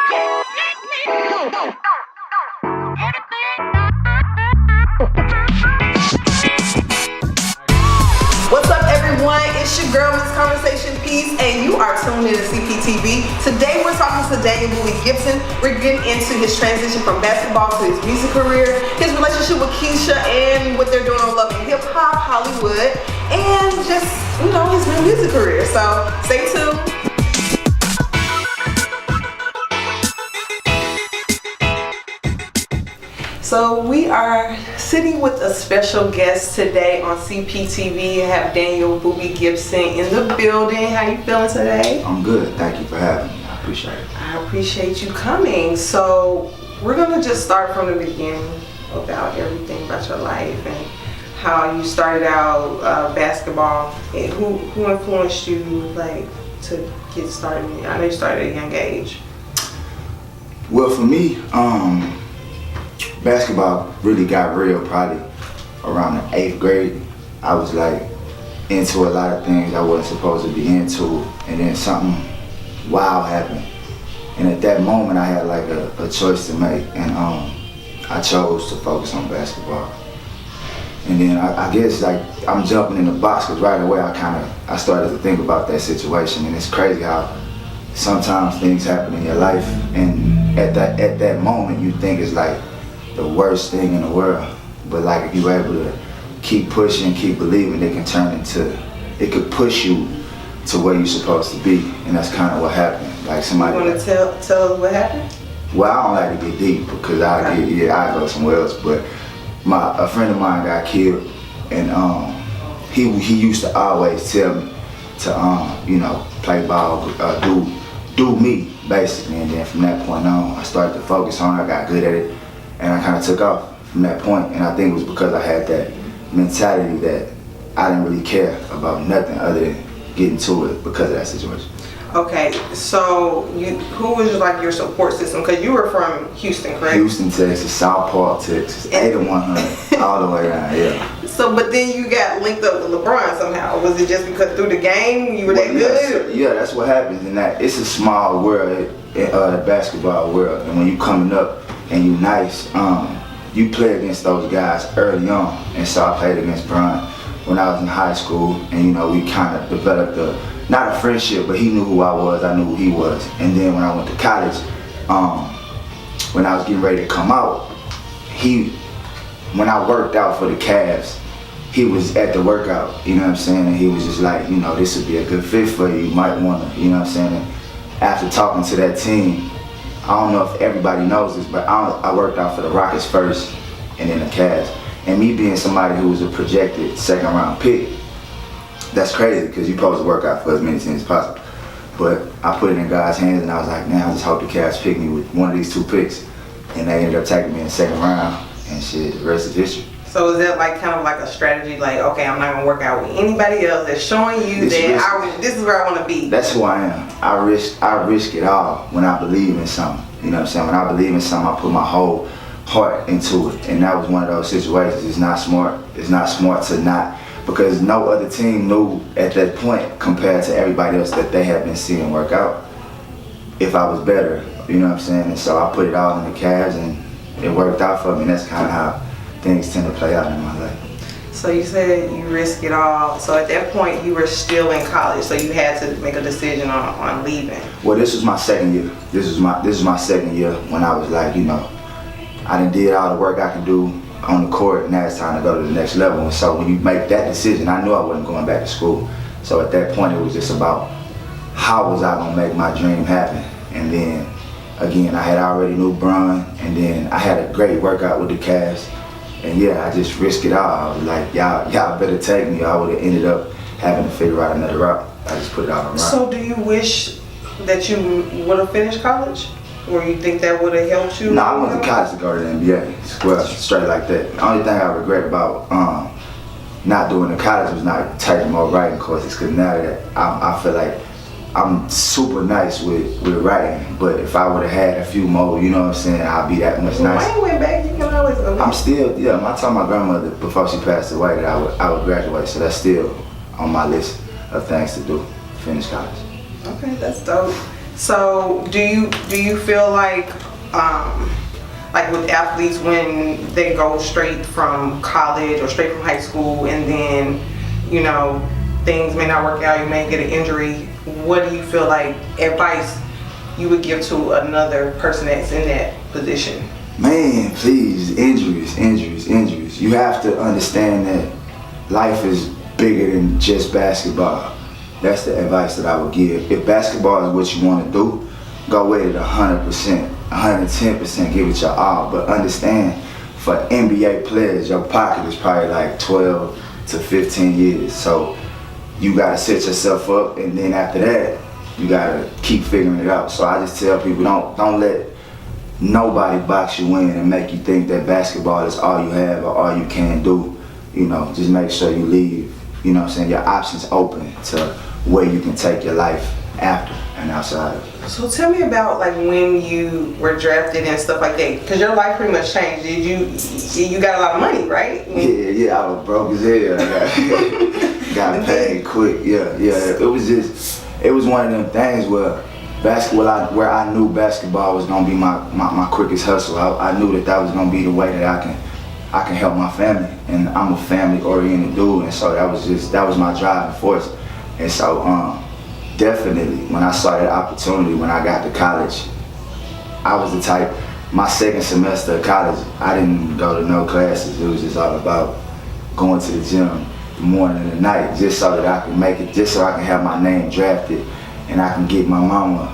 What's up, everyone? It's your girl, Miss Conversation Peace, and you are tuned in to CPTV. Today, we're talking to Booby Gibson. We're getting into his transition from basketball to his music career, his relationship with Keisha, and what they're doing on Love and Hip Hop, Hollywood, and just, his new music career. So, stay tuned. So we are sitting with a special guest today on CPTV. I have Daniel Booby Gibson in the building. How you feeling today? I'm good. Thank you for having me. I appreciate it. I appreciate you coming. So we're gonna just start from the beginning about everything about your life and how you started out basketball. And who influenced you to get started? I know you started at a young age. Well, for me, basketball really got real probably around the 8th grade. I was into a lot of things I wasn't supposed to be into, and then something wild happened. And at that moment I had a choice to make, and I chose to focus on basketball. And then I guess I'm jumping in the box because right away I started to think about that situation, and it's crazy how sometimes things happen in your life, and at that moment you think it's the worst thing in the world, but if you're able to keep pushing, keep believing, it could push you to where you're supposed to be, and that's kind of what happened. Somebody. You want to tell us what happened? Well, I don't like to get deep because I go somewhere else. But a friend of mine got killed, and he used to always tell me to play ball, do me basically, and then from that point on, I started to focus on it. I got good at it. And I kind of took off from that point, and I think it was because I had that mentality that I didn't really care about nothing other than getting to it because of that situation. Okay, so who was your support system? Because you were from Houston, correct? Houston, Texas, South Park, Texas, 8-100, all the way around, yeah. So, but then you got linked up with LeBron somehow. Was it just because through the game you were that good? Yeah, that's what happens. In that it's a small world, the basketball world, and when you coming up and you nice, you play against those guys early on. And so I played against Bron when I was in high school, and we kind of developed not a friendship, but he knew who I was, I knew who he was. And then when I went to college, when I was getting ready to come out, when I worked out for the Cavs, he was at the workout, you know what I'm saying? And he was just this would be a good fit for you, you might wanna, you know what I'm saying? And after talking to that team, I don't know if everybody knows this, but I worked out for the Rockets first and then the Cavs. And me being somebody who was a projected 2nd round pick, that's crazy because you're supposed to work out for as many teams as possible. But I put it in God's hands, and I was like, man, I just hope the Cavs pick me with one of these 2 picks. And they ended up taking me in the 2nd round, and shit, the rest is history. So is that kind of a strategy, okay, I'm not gonna work out with anybody else that's showing you that this is where I want to be? That's who I am. I risk it all when I believe in something. You know what I'm saying? When I believe in something, I put my whole heart into it. And that was one of those situations. It's not smart. It's not smart to not, because no other team knew at that point compared to everybody else that they had been seeing work out if I was better. You know what I'm saying? And so I put it all in the Cavs, and it worked out for me. And that's kind of how things tend to play out in my life. So you said you risk it all. So at that point you were still in college, so you had to make a decision on leaving. Well, this was my 2nd year. This is my 2nd year when I was I done did all the work I could do on the court, and now it's time to go to the next level. And so when you make that decision, I knew I wasn't going back to school. So at that point it was just about how was I gonna make my dream happen. And then again, I had already knew Bron, and then I had a great workout with the Cavs. And yeah, I just risked it all. I was like, y'all better take me. I would have ended up having to figure out another route. I just put it out on route. So do you wish that you would have finished college? Or you think that would have helped you? No, I went to college to go to the NBA. Well, straight like that. The only thing I regret about not doing the college was not taking more writing courses, because now that I feel like I'm super nice with writing, but if I would have had a few more, you know what I'm saying, I'd be that much nicer. Why you went back? You can always go back. I'm still, I told my grandmother before she passed away that I would graduate, so that's still on my list of things to do, finish college. Okay, that's dope. So do you feel like with athletes when they go straight from college or straight from high school and then things may not work out, you may get an injury, what do you feel like advice you would give to another person that's in that position? Man, please, injuries. You have to understand that life is bigger than just basketball. That's the advice that I would give. If basketball is what you want to do, go with it 100%, 110%, give it your all. But understand, for NBA players, your pocket is probably like 12 to 15 years. So you gotta set yourself up, and then after that, you gotta keep figuring it out. So I just tell people, don't let nobody box you in and make you think that basketball is all you have or all you can do. Just make sure you leave, your options open to where you can take your life after and outside. So tell me about when you were drafted and stuff like that, because your life pretty much changed. You got a lot of money, right? Yeah, I was broke as hell. Got paid quick. Yeah. It was one of them things where where I knew basketball was gonna be my quickest hustle. I knew that was gonna be the way that I can help my family, and I'm a family-oriented dude, and so that was my driving force. And so definitely when I saw that opportunity when I got to college, I was the type. My second semester of college, I didn't go to no classes. It was just all about going to the gym the morning and the night, just so that I can make it, just so I can have my name drafted and I can get my mama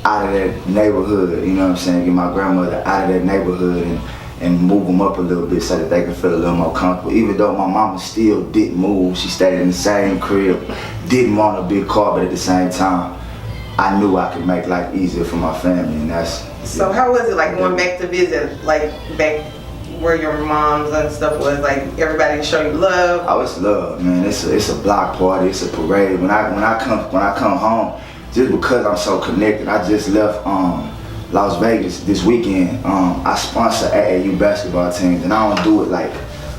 out of that neighborhood, get my grandmother out of that neighborhood and move them up a little bit so that they can feel a little more comfortable. Even though my mama still didn't move, she stayed in the same crib, didn't want a big car, but at the same time, I knew I could make life easier for my family, and that's... So how was it going back to visit, back where your moms and stuff was, everybody show you love? Oh, it's love, man. It's a block party, it's a parade. When I come home, just because I'm so connected, I just left Las Vegas this weekend. I sponsor AAU basketball teams, and I don't do it like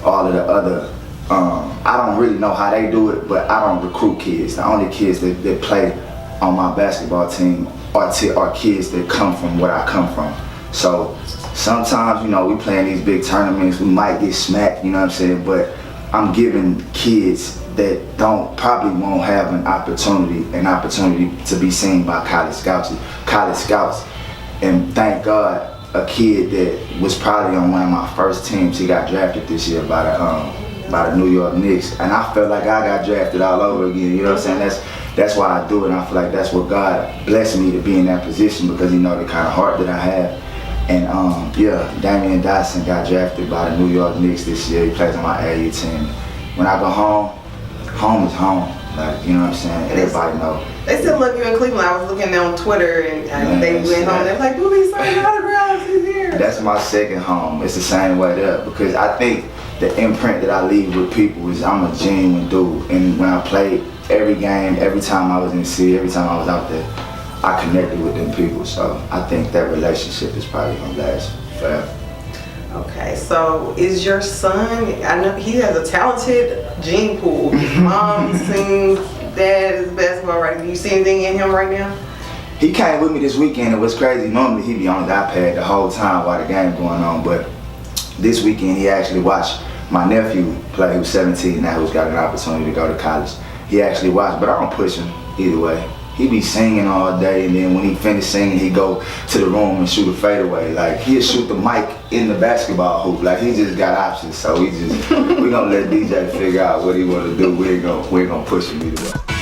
all of the other. I don't really know how they do it, but I don't recruit kids. The only kids that play on my basketball team are kids that come from where I come from. So sometimes, we play in these big tournaments, we might get smacked, but I'm giving kids that probably won't have an opportunity to be seen by college scouts. And thank God, a kid that was probably on one of my first teams, he got drafted this year by the New York Knicks, and I felt like I got drafted all over again. That's why I do it, and I feel like that's what God blessed me to be in that position, because He know the kind of heart that I have. And Damian Dotson got drafted by the New York Knicks this year. He plays on my AAU team. When I go home is home. Everybody know. They still love you in Cleveland. I was looking on Twitter and they went home. They're like, Booby, signing autographs, he's here. That's my second home. It's the same way there, because I think the imprint that I leave with people is I'm a genuine dude. And when I played every game, every time I was in the city, every time I was out there, I connected with them people. So I think that relationship is probably gonna last forever. Okay, so is your son, I know he has a talented gene pool. His mom sings, dad is basketball writer. Do you see anything in him right now? He came with me this weekend. It was crazy. Normally he'd be on his iPad the whole time while the game going on, but this weekend he actually watched my nephew play, who's 17 now, who's got an opportunity to go to college. He actually watched, but I don't push him either way. He be singing all day, and then when he finish singing, he go to the room and shoot a fadeaway. He'll shoot the mic in the basketball hoop. He just got options, so we gonna let DJ figure out what he wanna do. We ain't gonna push him either way.